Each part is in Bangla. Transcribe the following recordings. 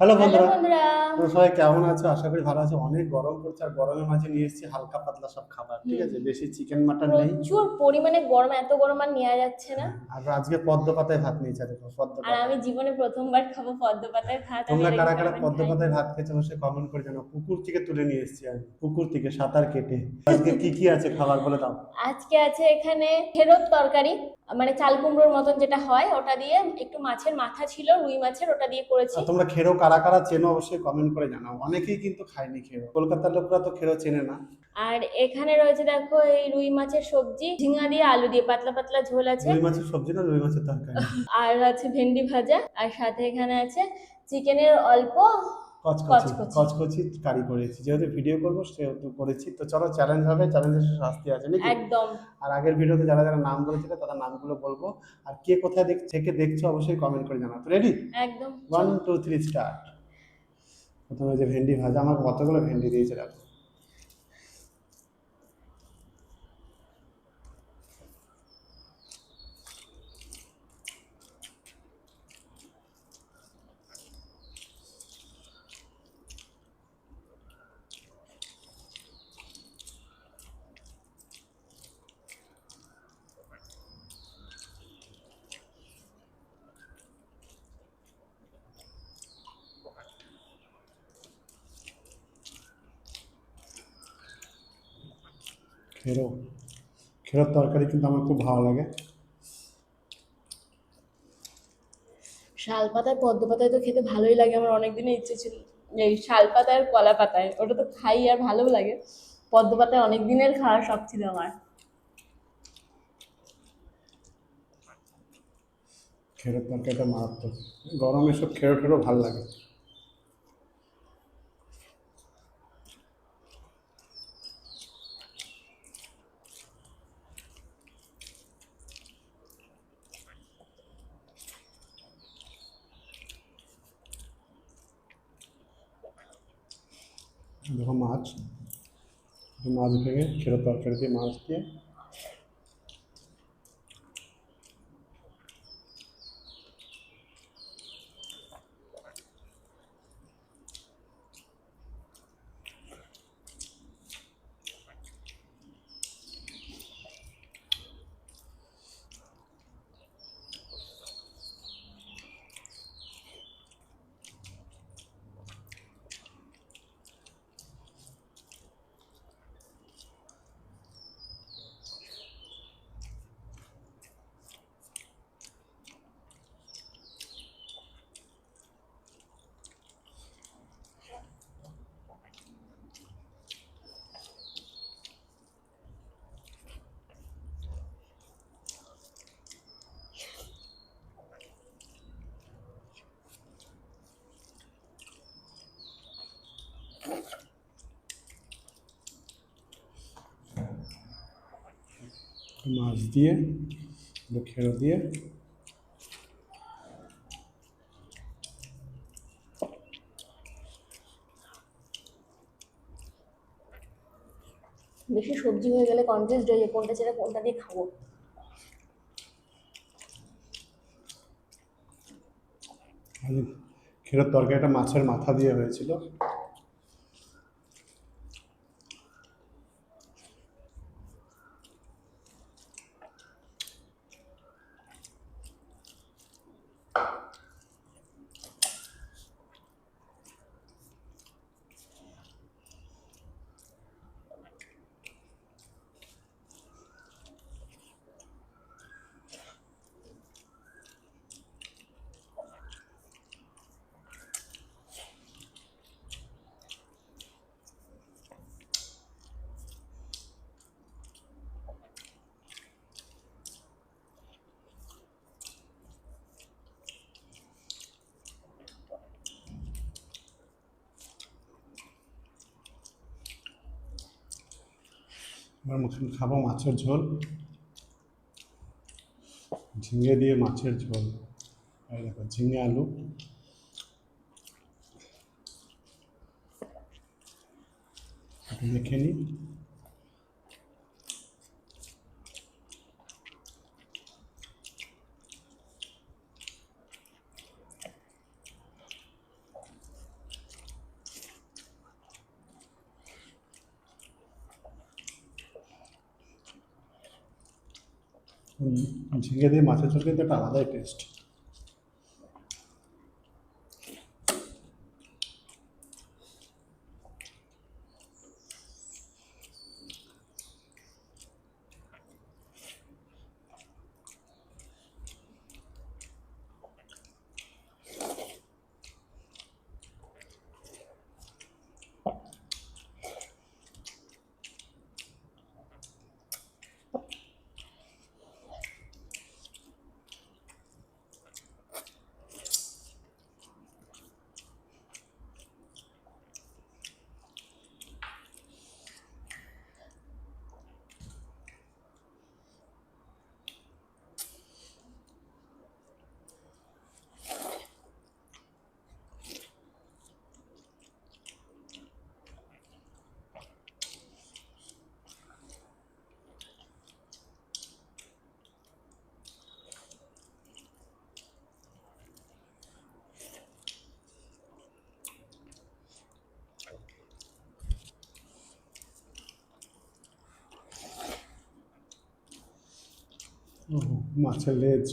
হ্যালো হ্যালো বন্ধুরা, বন্ধুরা। তোমরা সবাই কেমন আছো? আশা করি ভালো আছো। অনেক গরম পড়ছে আর গরমের মাঝে নিয়ে এসেছি হালকা পাতলা সব খাবার, ঠিক হুম। আছে? বেশি চিকেন মাটন নেই। প্রচুর পরিমাণে গরম, এত গরম আর নেওয়া যাচ্ছে না। আর আজকে পদ্ম পাতায় ভাত নিয়েছি, দেখো পদ্ম আর আমি পাতায়। জীবনে প্রথমবার খাবো পদ্ম পাতায় ভাত, আমি তোমরা এর আগে কারা কারা কোনোদিন পদ্ম খাইনি। পাতায় ভাত খেয়েছো অবশ্যই কমেন্ট করে জানাও। পুকুর থেকে তুলে নিয়ে এসেছি আমি, পুকুর থেকে সাঁতার কেটে। আজকে কি কি আছে খাবার বলে দাও। আজকে আছে এখানে ফেরত তরকারি, মানে চাল কুমড়োর মতন যেটা হয় ওটা দিয়ে, একটু মাছের মাথা ছিল রুই মাছের, ওটা দিয়ে করেছি। আর তোমরা খেরো কারা কারা চেনো অবশ্যই কমেন্ট করে জানাও। অনেকেই কিন্তু খায়নি খেরো, কলকাতার লোকরা তো খেরো চেনে না। আর এখানে রয়েছে দেখো এই রুই মাছের সবজি, ঝিঙা দিয়ে আলু দিয়ে পাতলা পাতলা ঝোল আছে। রুই মাছের সবজি না, রুই মাছের তরকারি। আর আছে ভেন্ডি ভাজা, আর সাথে এখানে আছে চিকেনের অল্প কচকচি কচকচি। কচকচি কারি করেছি, যেহেতু ভিডিও করবো সেহেতু করেছি। তো চলো, চ্যালেঞ্জ হবে, চ্যালেঞ্জের শাস্তি আছে নাকি? একদম। আর আগের ভিডিওতে যারা যারা নাম বলেছিল তাদের নামগুলো বলবো। আর কে কোথায় থেকে দেখছো অবশ্যই কমেন্ট করে জানাও। রেডি? একদম, ওয়ান চলো। Two three start. প্রথমে যে ভেন্ডি ভাজা, আমাকে কতগুলো ভেন্ডি দিয়েছে দেখো। খেরো, খেরোর তরকারি কিন্তু আমার খুব ভালো লাগে। শাল পাতায় পদ্ম পাতায় তো খেতে ভালোই লাগে, আমার অনেকদিনের ইচ্ছে ছিল। এই শাল পাতায় আর কলা পাতায় ওটা তো খাই আর ভালোও লাগে। পদ্ম পাতায় অনেক দিনের খাওয়ার শখ ছিল আমার। খেরোর তরকারিটা মারাত্মক। গরমে সব খেরো ঠেরো ভালো লাগে। দেখো মাছ, মাছ ভেঙে খেরোর তরকারি দিয়ে, মাছ দিয়ে। মাছ দিয়ে, খেরো দিয়ে। বেশি সবজি হয়ে গেলে কনফিউজড হয়ে যায় কোনটা ছেড়ে কোনটা দিয়ে খাবো। আর খেরোর তরকারিটা মাছের মাথা দিয়ে হয়েছিল। এবার খাবো মাছের ঝোল, ঝিঙে দিয়ে মাছের ঝোল। এই দেখো ঝিঙে আলু। একটু দেখে নিই। ঝিঙে দিয়ে মাছের ঝোল কিন্তু একটা আলাদাই টেস্ট। মাছের লেজ।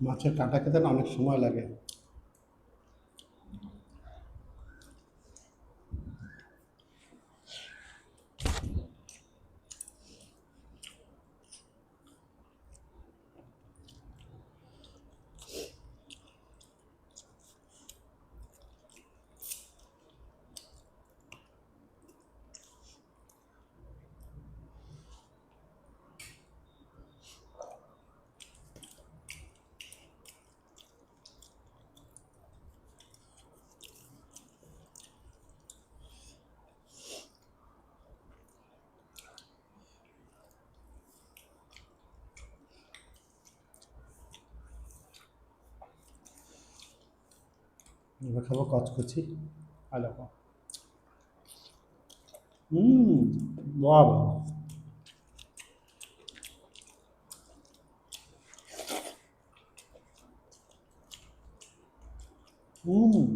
মাছের কাঁটা খেতে না অনেক সময় লাগে। এবার খাবো কচকচি। আর দেখো, হুম, বাহ, হুম,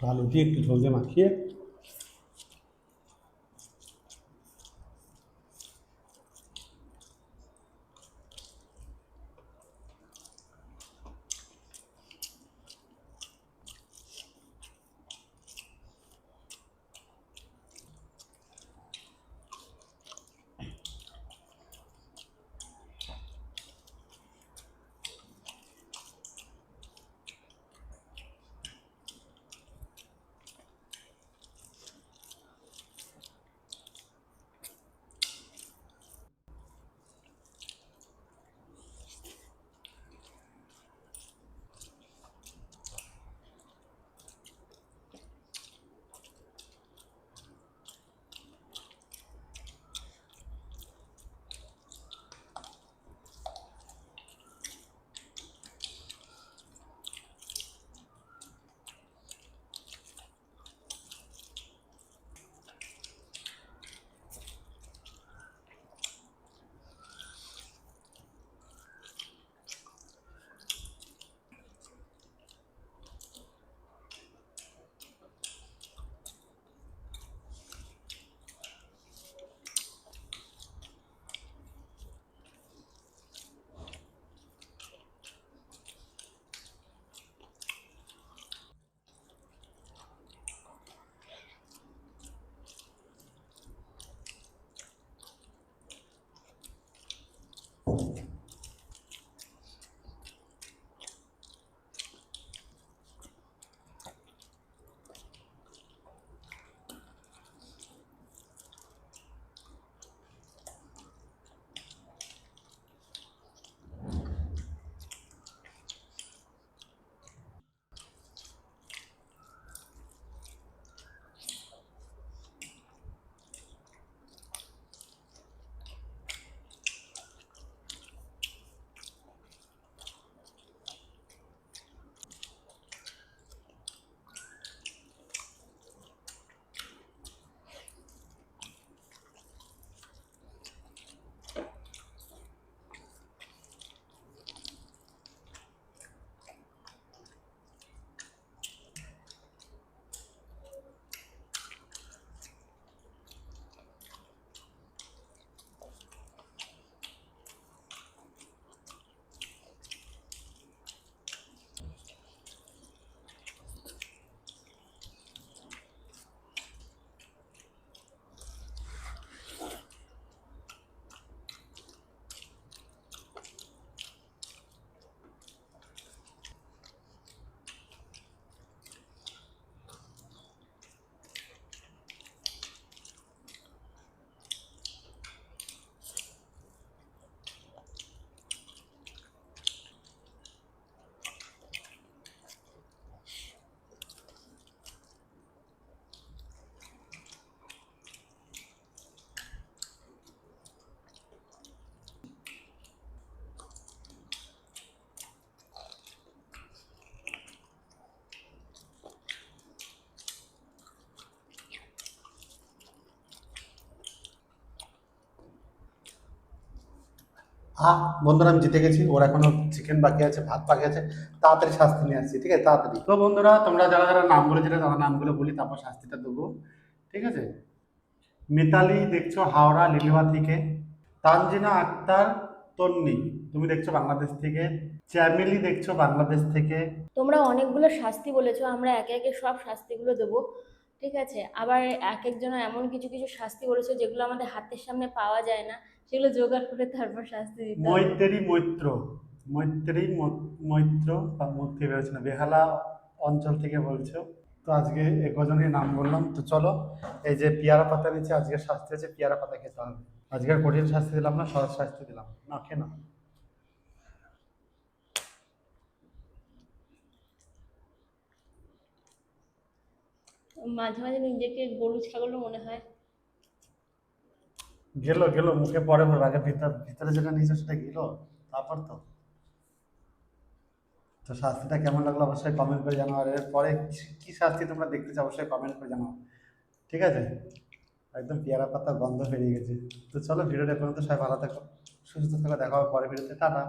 আলু দিয়ে একটু ঝোল দিয়ে মাখিয়ে। বন্ধুরা, আমি জিতে গেছি। ওর এখনো চিকেন বাকি আছে, ভাত বাকি আছে। তাড়াতাড়ি শাস্তি নিয়ে আসছি, ঠিক আছে? তাড়াতাড়ি। তো বন্ধুরা, তোমরা যারা যারা নাম বলেছিলে তাদের নামগুলো বলি, তারপর শাস্তিটা দেবো, ঠিক আছে? মিতালি দেখছো হাওড়া লিলুয়া থেকে। তানজিনা আক্তার তন্নি, তুমি দেখছো বাংলাদেশ থেকে। চ্যামিলি দেখছো বাংলাদেশ থেকে। তোমরা অনেকগুলো শাস্তি বলেছো, আমরা একে একে সব শাস্তিগুলো দেবো, ঠিক আছে? আবার এক একজনের এমন কিছু কিছু শাস্তি বলেছো যেগুলো আমাদের হাতের সামনে পাওয়া যায় না, সেগুলো জোগাড় করে তারপর শাস্তি দিতে হবে। মৈত্রী মৈত্র, মৈত্রী মৈত্র বা মূর্তি বেরোচ্ছে না, বেহালা অঞ্চল থেকে বলছো। তো আজকে কজনের নাম বললাম। তো চলো, এই যে পেয়ারা পাতা নিচে আজকের শাস্তি হচ্ছে পেয়ারা পাতা খেতে হবে। আজকের কঠিন শাস্তি দিলাম না, সহজ শাস্তি দিলাম, না খেয়ে নাও। মাঝে মাঝে নিজেকে গরু ছাগলও মনে হয়। গেল গেল, মুখে পরে ভরবে, আগে ভিতরে যেটা নিয়েছো সেটা গেল, তারপর তো। তো শাস্তিটা কেমন লাগলো অবশ্যই কমেন্ট করে জানাও, আর এরপরে কি শাস্তি তোমরা দেখতে চাও অবশ্যই কমেন্ট করে জানাও, ঠিক আছে? একদম পেয়ারা পাতা গন্ধ বেরিয়ে গেছে। তো চলো, ভিডিওটা পর্যন্ত, সবাই ভালো থাকো, সুস্থ থাকো, দেখা হবে পরে ভিডিওতে, টাটা।